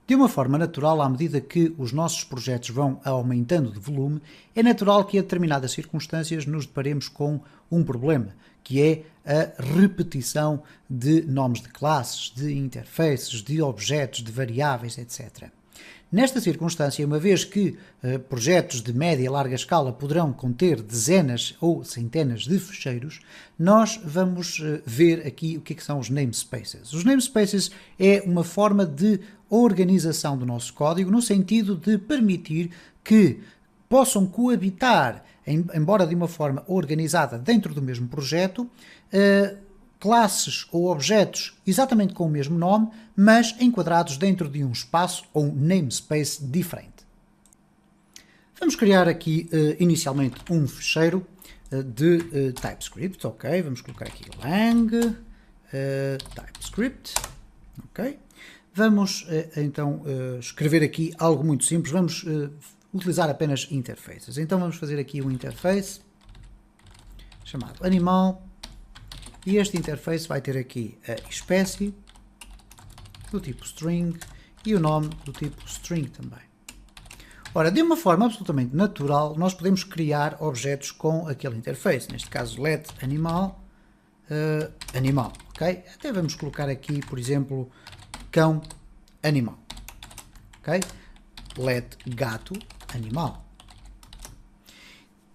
De uma forma natural, à medida que os nossos projetos vão aumentando de volume, é natural que a determinadas circunstâncias nos deparemos com um problema, que é a repetição de nomes de classes, de interfaces, de objetos, de variáveis, etc. Nesta circunstância, uma vez que projetos de média e larga escala poderão conter dezenas ou centenas de ficheiros, nós vamos ver aqui o que são os namespaces. Os namespaces é uma forma de organização do nosso código no sentido de permitir que possam coabitar, embora de uma forma organizada dentro do mesmo projeto, classes ou objetos exatamente com o mesmo nome, mas enquadrados dentro de um espaço ou namespace diferente. Vamos criar aqui inicialmente um ficheiro de TypeScript, ok? Vamos colocar aqui lang TypeScript, ok? Vamos então escrever aqui algo muito simples, vamos utilizar apenas interfaces. Então vamos fazer aqui um interface chamado animal. E este interface vai ter aqui a espécie do tipo string e o nome do tipo string também. Ora, de uma forma absolutamente natural, nós podemos criar objetos com aquele interface. Neste caso, let animal, animal, ok? Até vamos colocar aqui, por exemplo, cão animal, ok? Let gato animal.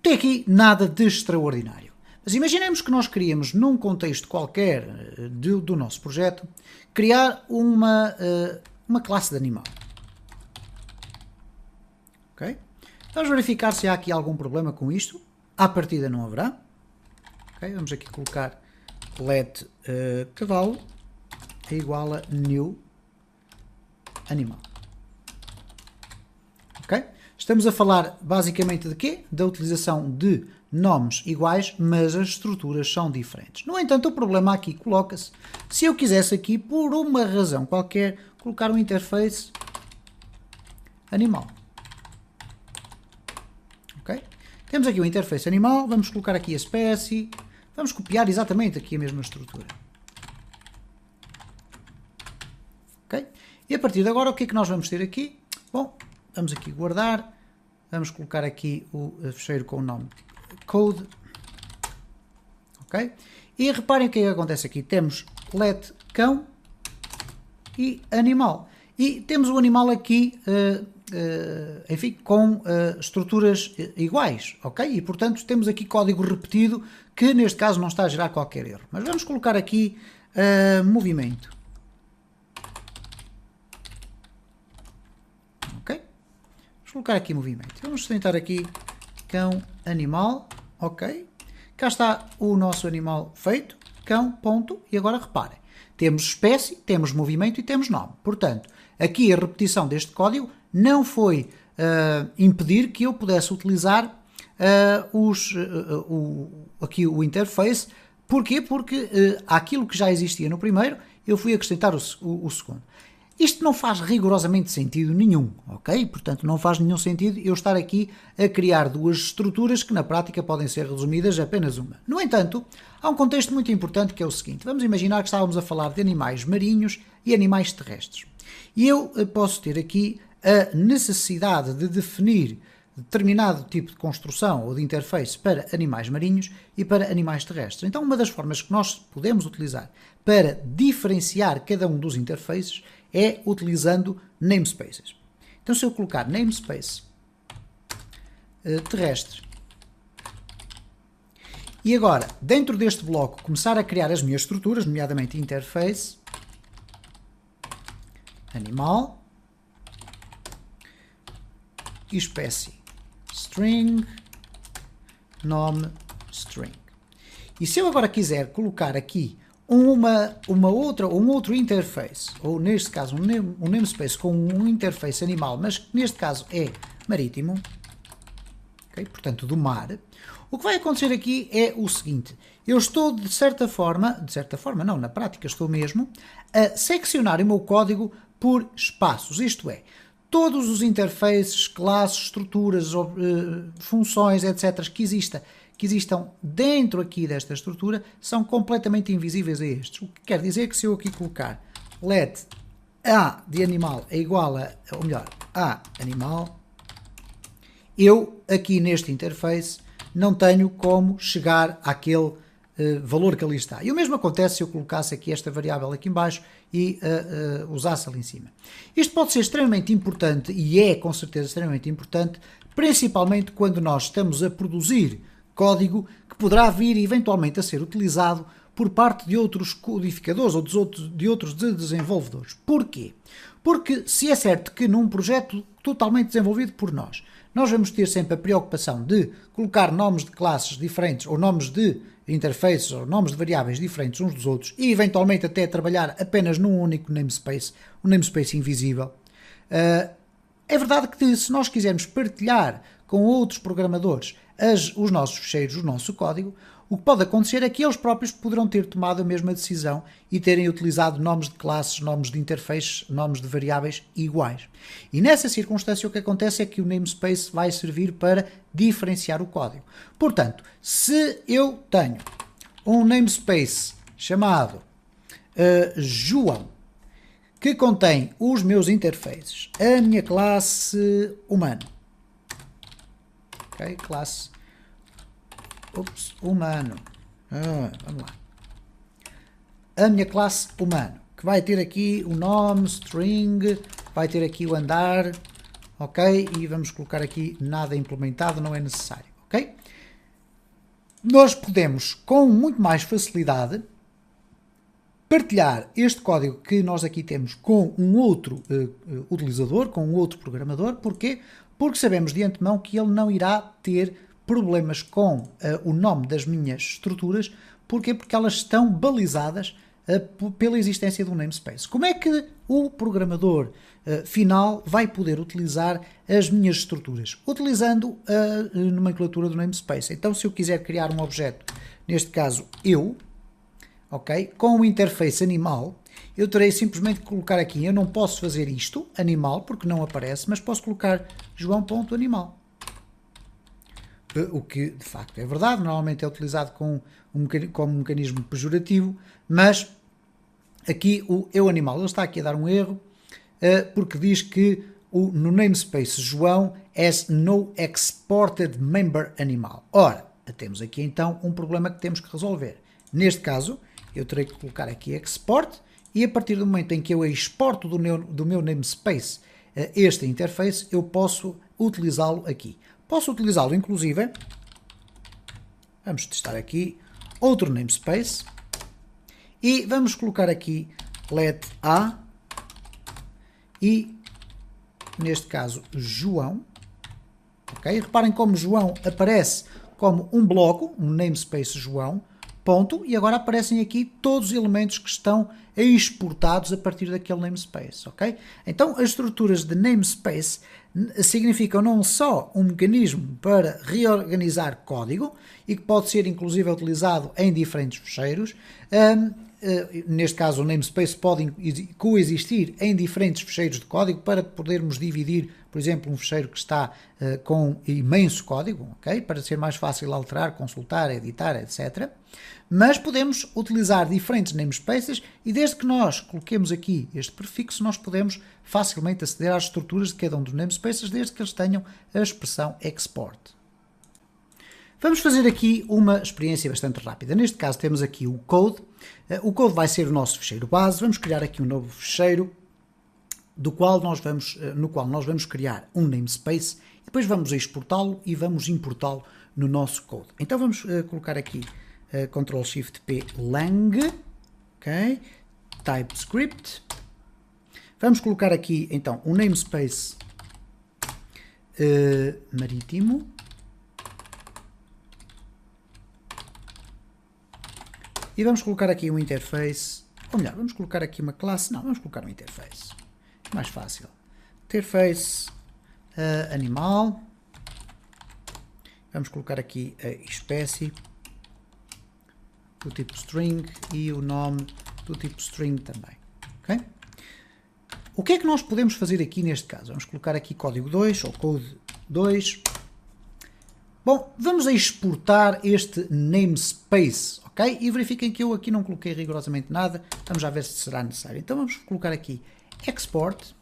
Tem aqui nada de extraordinário. Mas imaginemos que nós queríamos, num contexto qualquer do nosso projeto, criar uma classe de animal. Ok? Vamos verificar se há aqui algum problema com isto. À partida não haverá. Ok? Vamos aqui colocar let cavalo é igual a new animal. Ok? Estamos a falar basicamente de quê? Da utilização de nomes iguais, mas as estruturas são diferentes. No entanto, o problema aqui coloca-se se eu quisesse aqui, por uma razão qualquer, colocar um interface animal. Ok? Temos aqui o interface animal, vamos colocar aqui a espécie, vamos copiar exatamente aqui a mesma estrutura. Ok? E a partir de agora, o que é que nós vamos ter aqui? Bom, vamos aqui guardar, vamos colocar aqui o ficheiro com o nome code, ok? E reparem o que acontece aqui, temos let cão e animal, e temos o animal aqui, enfim, com estruturas iguais, ok? E portanto temos aqui código repetido, que neste caso não está a gerar qualquer erro, mas vamos colocar aqui movimento, ok? Vamos colocar aqui movimento, vamos tentar aqui cão animal, ok? Cá está o nosso animal feito, cão, ponto, e agora reparem, temos espécie, temos movimento e temos nome. Portanto, aqui a repetição deste código não foi impedir que eu pudesse utilizar aqui o interface. Porquê? Porque aquilo que já existia no primeiro, eu fui acrescentar o segundo. Isto não faz rigorosamente sentido nenhum, ok? Portanto, não faz nenhum sentido eu estar aqui a criar duas estruturas que na prática podem ser resumidas a apenas uma. No entanto, há um contexto muito importante que é o seguinte. Vamos imaginar que estávamos a falar de animais marinhos e animais terrestres. E eu posso ter aqui a necessidade de definir determinado tipo de construção ou de interface para animais marinhos e para animais terrestres. Então, uma das formas que nós podemos utilizar para diferenciar cada um dos interfaces é utilizando namespaces. Então, se eu colocar namespace terrestre e agora, dentro deste bloco, começar a criar as minhas estruturas, nomeadamente interface, animal, espécie string, nome string. E se eu agora quiser colocar aqui um outro interface, ou neste caso um namespace com um interface animal, mas que neste caso é marítimo, okay? Portanto do mar, o que vai acontecer aqui é o seguinte: eu estou de certa forma não, na prática estou mesmo a seccionar o meu código por espaços, isto é, todos os interfaces, classes, estruturas, funções, etc. que existam dentro aqui desta estrutura são completamente invisíveis a estes. O que quer dizer que se eu aqui colocar let A de animal é igual a, ou melhor, A animal, eu aqui neste interface não tenho como chegar àquele valor que ali está. E o mesmo acontece se eu colocasse aqui esta variável aqui em baixo e usasse ali em cima. Isto pode ser extremamente importante, e é com certeza extremamente importante, principalmente quando nós estamos a produzir código que poderá vir eventualmente a ser utilizado por parte de outros codificadores ou de outros desenvolvedores. Porquê? Porque se é certo que num projeto totalmente desenvolvido por nós vamos ter sempre a preocupação de colocar nomes de classes diferentes ou nomes de interfaces ou nomes de variáveis diferentes uns dos outros e eventualmente até trabalhar apenas num único namespace, um namespace invisível. É verdade que se nós quisermos partilhar com outros programadores os nossos fecheiros, o nosso código, o que pode acontecer é que eles próprios poderão ter tomado a mesma decisão e terem utilizado nomes de classes, nomes de interfaces, nomes de variáveis iguais. E nessa circunstância o que acontece é que o namespace vai servir para diferenciar o código. Portanto, se eu tenho um namespace chamado João, que contém os meus interfaces, a minha classe humano, ok, classe humano, vamos lá, a minha classe humano, que vai ter aqui o nome, string, vai ter aqui o andar, ok, e vamos colocar aqui nada implementado, não é necessário, ok? Nós podemos, com muito mais facilidade, partilhar este código que nós aqui temos com um outro utilizador, com um outro programador. Porquê? Porque sabemos de antemão que ele não irá ter problemas com o nome das minhas estruturas. Porquê? Porque elas estão balizadas pela existência do namespace. Como é que o programador final vai poder utilizar as minhas estruturas? Utilizando a nomenclatura do namespace. Então, se eu quiser criar um objeto, neste caso eu, ok, com o interface animal, eu terei simplesmente que colocar aqui, eu não posso fazer isto, animal, porque não aparece, mas posso colocar João.animal. O que de facto é verdade, normalmente é utilizado como um mecanismo pejorativo, mas aqui o eu animal, ele está aqui a dar um erro, porque diz que no namespace João as no exported member animal. Ora, temos aqui então um problema que temos que resolver. Neste caso, eu terei que colocar aqui export, e a partir do momento em que eu exporto do meu namespace este interface, eu posso utilizá-lo aqui. Posso utilizá-lo, inclusive, vamos testar aqui, outro namespace, e vamos colocar aqui let a, e, neste caso, João, ok? Reparem como João aparece como um bloco, um namespace João, ponto, e agora aparecem aqui todos os elementos que estão exportados a partir daquele namespace, ok? Então, as estruturas de namespace significam não só um mecanismo para reorganizar código, e que pode ser inclusive utilizado em diferentes fecheiros, neste caso o namespace pode coexistir em diferentes fecheiros de código para podermos dividir, por exemplo, um fecheiro que está com imenso código, ok? Para ser mais fácil alterar, consultar, editar, etc. Mas podemos utilizar diferentes namespaces e desde que nós coloquemos aqui este prefixo, nós podemos facilmente aceder às estruturas de cada um dos namespaces desde que eles tenham a expressão export. Vamos fazer aqui uma experiência bastante rápida. Neste caso temos aqui o code. O code vai ser o nosso fecheiro base. Vamos criar aqui um novo fecheiro no qual nós vamos criar um namespace e depois vamos exportá-lo e vamos importá-lo no nosso code. Então vamos colocar aqui Ctrl+Shift+P lang, ok, TypeScript. Vamos colocar aqui então um namespace marítimo. E vamos colocar aqui um interface, ou melhor, vamos colocar aqui uma classe, não, vamos colocar um interface, mais fácil. Interface animal, vamos colocar aqui a espécie do tipo string e o nome do tipo string também, ok? O que é que nós podemos fazer aqui neste caso? Vamos colocar aqui código 2 ou code 2. Bom, vamos exportar este namespace, ok? ok? E verifiquem que eu aqui não coloquei rigorosamente nada, vamos já ver se será necessário. Então vamos colocar aqui export,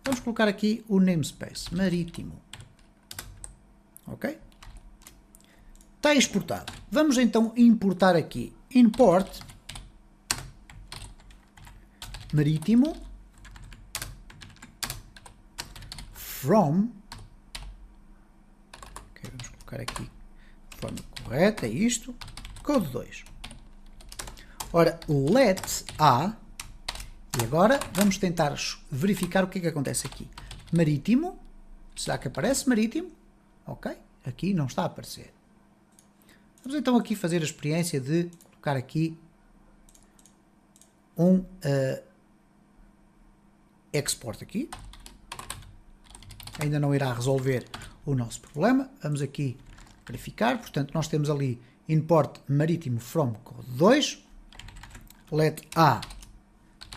vamos colocar aqui o namespace, marítimo, ok? Está exportado. Vamos então importar aqui, import, marítimo, from, ok, vamos colocar aqui de forma correta, é isto, code 2. Ora, let a, e agora vamos tentar verificar o que é que acontece aqui. Marítimo, será que aparece marítimo? Ok, aqui não está a aparecer. Vamos então aqui fazer a experiência de colocar aqui um export aqui. Ainda não irá resolver o nosso problema. Vamos aqui verificar. Portanto, nós temos ali import marítimo from code 2. Let a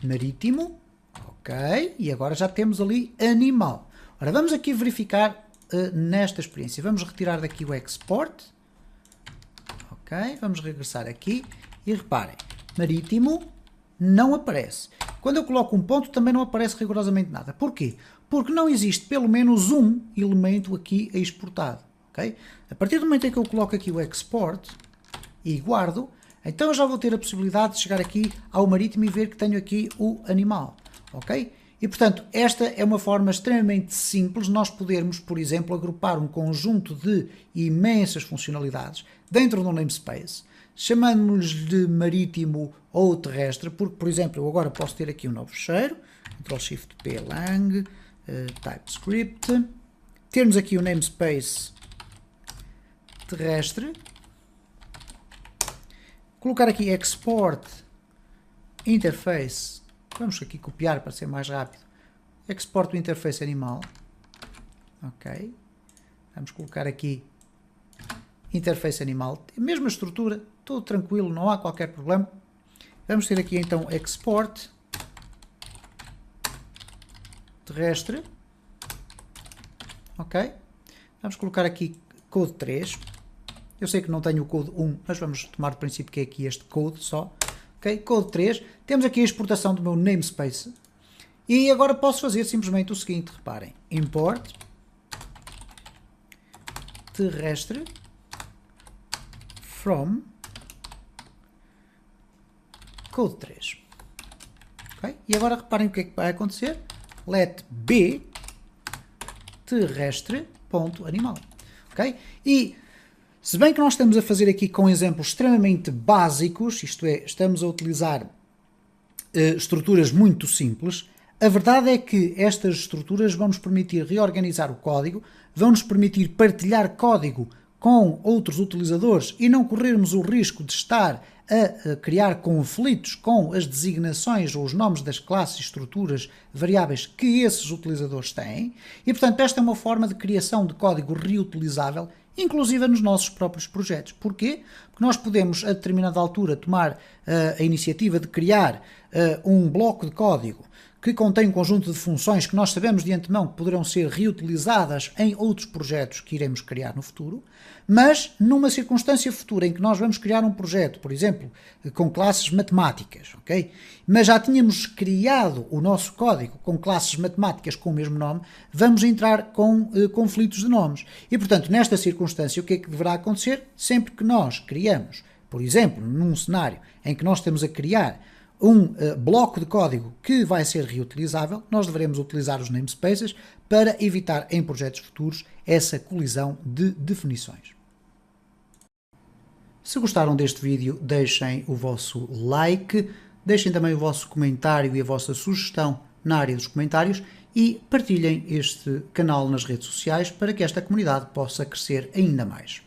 marítimo. Ok. E agora já temos ali animal. Ora, vamos aqui verificar nesta experiência. Vamos retirar daqui o export. Ok. Vamos regressar aqui. E reparem, marítimo não aparece. Quando eu coloco um ponto também não aparece rigorosamente nada. Porquê? Porque não existe pelo menos um elemento aqui exportado. Okay? A partir do momento em que eu coloco aqui o export e guardo, então eu já vou ter a possibilidade de chegar aqui ao marítimo e ver que tenho aqui o animal. Ok? E portanto, esta é uma forma extremamente simples de nós podermos, por exemplo, agrupar um conjunto de imensas funcionalidades dentro do namespace, chamando-nos de marítimo ou terrestre, porque, por exemplo, eu agora posso ter aqui um novo fecheiro, Ctrl+Shift+P lang, TypeScript, termos aqui o namespace terrestre, colocar aqui export interface, vamos aqui copiar para ser mais rápido, export o interface animal, ok, vamos colocar aqui interface animal, mesma estrutura, tudo tranquilo, não há qualquer problema. Vamos ter aqui então export terrestre, ok, vamos colocar aqui code 3, eu sei que não tenho o code 1, mas vamos tomar do princípio que é aqui este code só, ok, code 3, temos aqui a exportação do meu namespace, e agora posso fazer simplesmente o seguinte, reparem, import terrestre from code 3, ok, e agora reparem o que é que vai acontecer, let b terrestre.animal, ok? E se bem que nós estamos a fazer aqui com exemplos extremamente básicos, isto é, estamos a utilizar estruturas muito simples, a verdade é que estas estruturas vão nos permitir reorganizar o código, vão nos permitir partilhar código com outros utilizadores e não corrermos o risco de estar a criar conflitos com as designações ou os nomes das classes, estruturas, variáveis que esses utilizadores têm. E, portanto, esta é uma forma de criação de código reutilizável, inclusive nos nossos próprios projetos. Porquê? Porque nós podemos, a determinada altura, tomar a iniciativa de criar um bloco de código que contém um conjunto de funções que nós sabemos de antemão que poderão ser reutilizadas em outros projetos que iremos criar no futuro, mas numa circunstância futura em que nós vamos criar um projeto, por exemplo, com classes matemáticas, ok? Mas já tínhamos criado o nosso código com classes matemáticas com o mesmo nome, vamos entrar com conflitos de nomes. E, portanto, nesta circunstância, o que é que deverá acontecer? Sempre que nós criamos, por exemplo, num cenário em que nós estamos a criar um bloco de código que vai ser reutilizável, nós deveremos utilizar os namespaces para evitar em projetos futuros essa colisão de definições. Se gostaram deste vídeo, deixem o vosso like, deixem também o vosso comentário e a vossa sugestão na área dos comentários e partilhem este canal nas redes sociais para que esta comunidade possa crescer ainda mais.